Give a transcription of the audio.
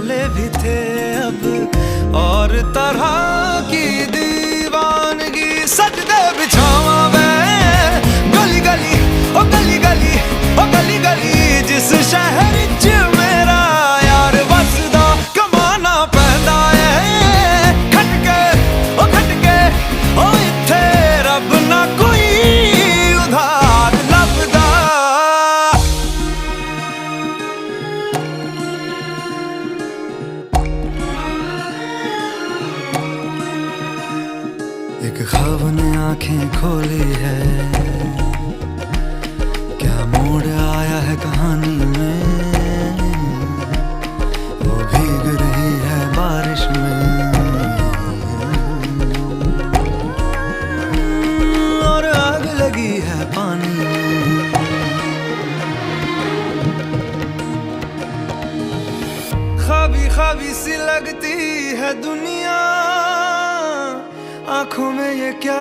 वाले भी थे अब और तरह की दीवानगी। सजदे बिछावा मैं गली गली ओ गली गली ओ गली गली, जिस शहर च मेरा यार वसदा कमाना पैंदा है खटके ओ खटके ओ इत्थे रब ना कोई उधार लभदा। एक ख्वाब ने आंखें खोली है, क्या मोड़ आया है कहानी में। वो भीग रही है बारिश में और आग लगी है पानी में। ख्वाबी ख्वाबी सी लगती है दुनिया, आंखों में ये क्या